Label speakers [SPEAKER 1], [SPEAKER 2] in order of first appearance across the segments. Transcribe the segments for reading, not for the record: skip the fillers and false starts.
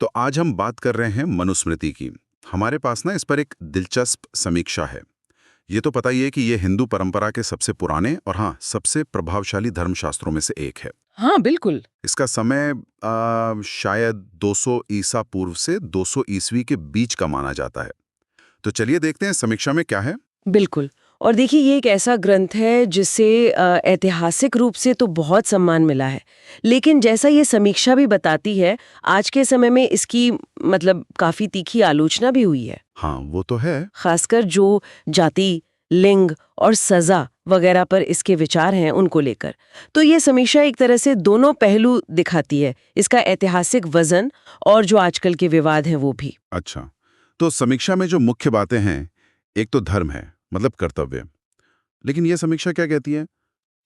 [SPEAKER 1] तो आज हम बात कर रहे हैं मनुस्मृति की। हमारे पास ना इस पर एक दिलचस्प समीक्षा है। ये तो पता ही है कि ये हिंदू परंपरा के सबसे पुराने और हाँ सबसे प्रभावशाली धर्मशास्त्रों में से एक है।
[SPEAKER 2] हाँ बिल्कुल।
[SPEAKER 1] इसका समय शायद 200 ईसा पूर्व से 200 ईस्वी के बीच का माना जाता है। तो चलिए देखते हैं समीक्षा में क्या है।
[SPEAKER 2] बिल्कुल। और देखिए ये एक ऐसा ग्रंथ है जिसे ऐतिहासिक रूप से तो बहुत सम्मान मिला है, लेकिन जैसा ये समीक्षा भी बताती है, आज के समय में इसकी मतलब काफी तीखी आलोचना भी हुई है।
[SPEAKER 1] हाँ वो तो है।
[SPEAKER 2] खासकर जो जाति, लिंग और सजा वगैरह पर इसके विचार हैं उनको लेकर। तो ये समीक्षा एक तरह से दोनों पहलू दिखाती है, इसका ऐतिहासिक वजन और जो आजकल के विवाद हैं वो भी।
[SPEAKER 1] अच्छा, तो समीक्षा में जो मुख्य बातें हैं, एक तो धर्म है, मतलब कर्तव्य। लेकिन ये समीक्षा क्या कहती है?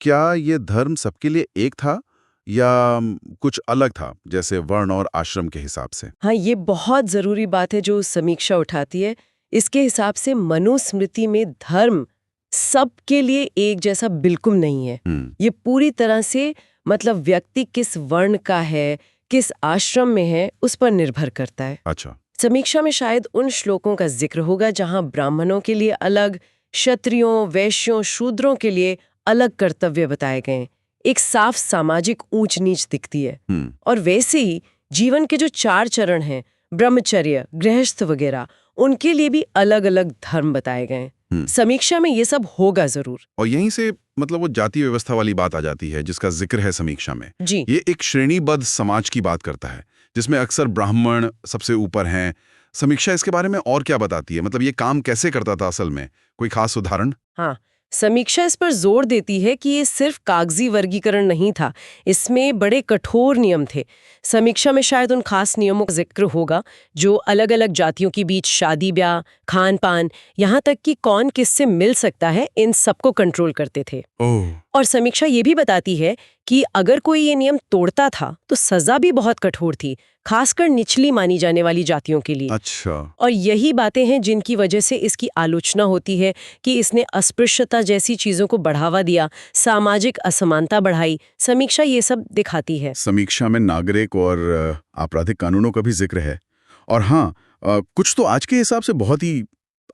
[SPEAKER 1] क्या ये धर्म सबके लिए एक था या कुछ अलग था, जैसे वर्ण और आश्रम के हिसाब से?
[SPEAKER 2] हाँ, ये बहुत जरूरी बात है जो समीक्षा उठाती है। इसके हिसाब से मनुस्मृति में धर्म सबके लिए एक जैसा बिल्कुल नहीं है। ये पूरी तरह से मतलब व्यक्ति किस वर्ण का है, किस आश्रम में है, उस पर निर्भर करता है।
[SPEAKER 1] अच्छा।
[SPEAKER 2] समीक्षा में शायद उन श्लोकों का जिक्र होगा जहां ब्राह्मणों के लिए अलग, क्षत्रियों, वैश्यों, शूद्रों के लिए अलग कर्तव्य बताए गए हैं। एक साफ सामाजिक ऊंच नीच दिखती है। और वैसे ही जीवन के जो 4 चरण हैं, ब्रह्मचर्य, गृहस्थ वगैरह, उनके लिए भी अलग अलग धर्म बताए गए हैं। समीक्षा में ये सब होगा जरूर।
[SPEAKER 1] और यहीं से मतलब वो जाति व्यवस्था वाली बात आ जाती है जिसका जिक्र है समीक्षा में।
[SPEAKER 2] जी।
[SPEAKER 1] ये एक श्रेणीबद्ध समाज की बात करता है जिसमें अक्सर ब्राह्मण सबसे ऊपर हैं। समीक्षा इसके बारे में और क्या बताती है? मतलब ये काम कैसे करता था असल में? कोई खास उदाहरण?
[SPEAKER 2] हाँ, समीक्षा इस पर जोर देती है कि ये सिर्फ कागजी वर्गीकरण नहीं था, इसमें बड़े कठोर नियम थे। समीक्षा में शायद उन खास नियमों का जिक्र होगा जो अलग-अलग जातियों के बीच शादी ब्याह, खान पान, यहाँ तक कि कौन किससे मिल सकता है, इन सबको कंट्रोल करते थे।
[SPEAKER 1] ओह।
[SPEAKER 2] और समीक्षा ये भी बताती है कि अगर कोई ये नियम तोड़ता था तो सजा भी बहुत कठोर थी, खासकर निचली मानी जाने वाली जातियों के लिए।
[SPEAKER 1] अच्छा।
[SPEAKER 2] और यही बातें हैं जिनकी वजह से इसकी आलोचना होती है कि इसने अस्पृश्यता जैसी चीजों को बढ़ावा दिया, सामाजिक असमानता बढ़ाई। समीक्षा ये सब दिखाती है।
[SPEAKER 1] समीक्षा में नागरिक और आपराधिक कानूनों का भी जिक्र है। और हाँ, कुछ तो आज के हिसाब से बहुत ही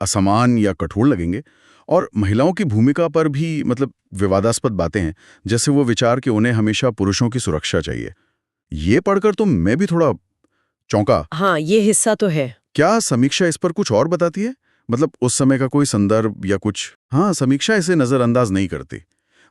[SPEAKER 1] असमान या कठोर लगेंगे। और महिलाओं की भूमिका पर भी मतलब विवादास्पद बातें हैं, जैसे वो विचार कि उन्हें हमेशा पुरुषों की सुरक्षा चाहिए। ये पढ़कर तो मैं भी थोड़ा चौंका।
[SPEAKER 2] हाँ, ये हिस्सा तो है।
[SPEAKER 1] क्या समीक्षा इस पर कुछ और बताती है? मतलब उस समय का कोई संदर्भ या कुछ? हाँ, समीक्षा इसे नजरअंदाज नहीं करती।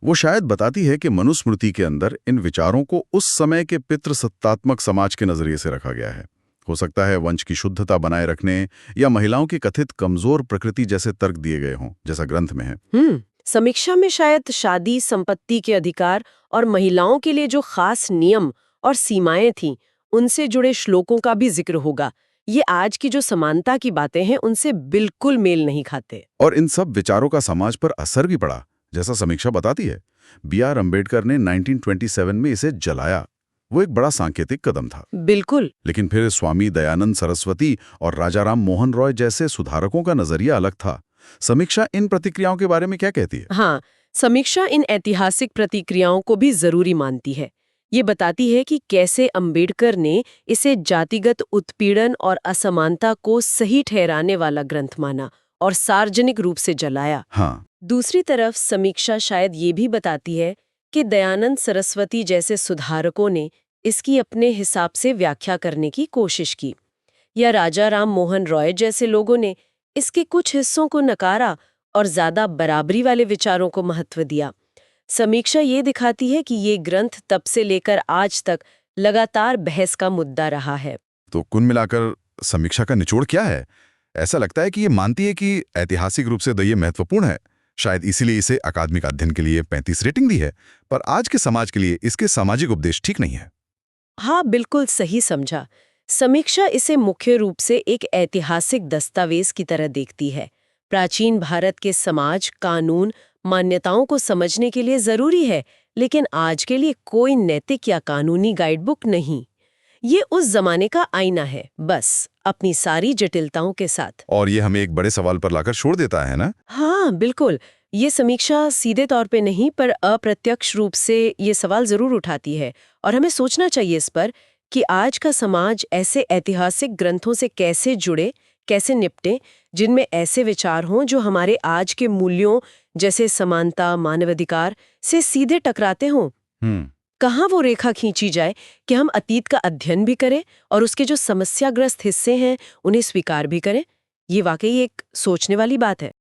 [SPEAKER 1] वो शायद बताती है कि मनुस्मृति के अंदर इन विचारों को उस समय के पितृसत्तात्मक समाज के नजरिए से रखा गया है। हो सकता है वंश की शुद्धता बनाए रखने या महिलाओं की कथित कमजोर प्रकृति जैसे तर्क दिए गए हों, जैसा ग्रंथ में है।
[SPEAKER 2] समीक्षा में शायद शादी, संपत्ति के अधिकार और महिलाओं के लिए जो खास नियम और सीमाएं थीं, उनसे जुड़े श्लोकों का भी जिक्र होगा। ये आज की जो समानता की बातें हैं उनसे बिल्कुल मेल नहीं खाते।
[SPEAKER 1] और इन सब विचारों का समाज पर असर भी पड़ा, जैसा समीक्षा बताती है। B.R. अम्बेडकर ने 1927 में इसे जलाया। वो एक बड़ा सांकेतिक कदम था।
[SPEAKER 2] बिल्कुल।
[SPEAKER 1] लेकिन फिर स्वामी दयानंद सरस्वती और राजाराम मोहन रॉय जैसे सुधारकों का नजरिया अलग था। समीक्षा इन प्रतिक्रियाओं के बारे में क्या कहती है?
[SPEAKER 2] हाँ, समीक्षा इन ऐतिहासिक प्रतिक्रियाओं को भी जरूरी मानती है। ये बताती है कि कैसे अंबेडकर ने इसे जातिगत उत्पीड़न और असमानता को सही ठहराने वाला ग्रंथ माना और सार्वजनिक रूप से जलाया।
[SPEAKER 1] हाँ।
[SPEAKER 2] दूसरी तरफ समीक्षा शायद ये भी बताती है कि दयानंद सरस्वती जैसे सुधारकों ने इसकी अपने हिसाब से व्याख्या करने की कोशिश की, या राजा राम मोहन रॉय जैसे लोगों ने इसके कुछ हिस्सों को नकारा और ज्यादा बराबरी वाले विचारों को महत्व दिया। समीक्षा ये दिखाती है कि ये ग्रंथ तब से लेकर आज तक लगातार बहस का मुद्दा रहा है।
[SPEAKER 1] तो कुल मिलाकर समीक्षा का निचोड़ क्या है? ऐसा लगता है कि ये मानती है कि ऐतिहासिक रूप से तो ये महत्वपूर्ण है, शायद इसीलिए इसे अकादमिक अध्ययन के लिए 35 रेटिंग दी है, पर आज के समाज के लिए इसके सामाजिक उपदेश ठीक नहीं है।
[SPEAKER 2] हाँ, बिल्कुल सही समझा। समीक्षा इसे मुख्य रूप से एक ऐतिहासिक दस्तावेज की तरह देखती है। प्राचीन भारत के समाज, कानून, मान्यताओं को समझने के लिए जरूरी है, लेकिन आज के लिए कोई नैतिक या कानूनी गाइडबुक नहीं। ये उस जमाने का आईना है, बस अपनी सारी जटिलताओं के साथ।
[SPEAKER 1] और ये हमें एक बड़े सवाल पर लाकर छोड़ देता है ना?
[SPEAKER 2] हाँ बिल्कुल। ये समीक्षा सीधे तौर पे नहीं पर अप्रत्यक्ष रूप से ये सवाल जरूर उठाती है और हमें सोचना चाहिए इस पर कि आज का समाज ऐसे ऐतिहासिक ग्रंथों से कैसे जुड़े, कैसे निपटे, जिनमें ऐसे विचार हों जो हमारे आज के मूल्यों जैसे समानता, मानवाधिकार से सीधे टकराते हों। कहाँ वो रेखा खींची जाए कि हम अतीत का अध्ययन भी करें और उसके जो समस्याग्रस्त हिस्से हैं उन्हें स्वीकार भी करें। ये वाकई एक सोचने वाली बात है।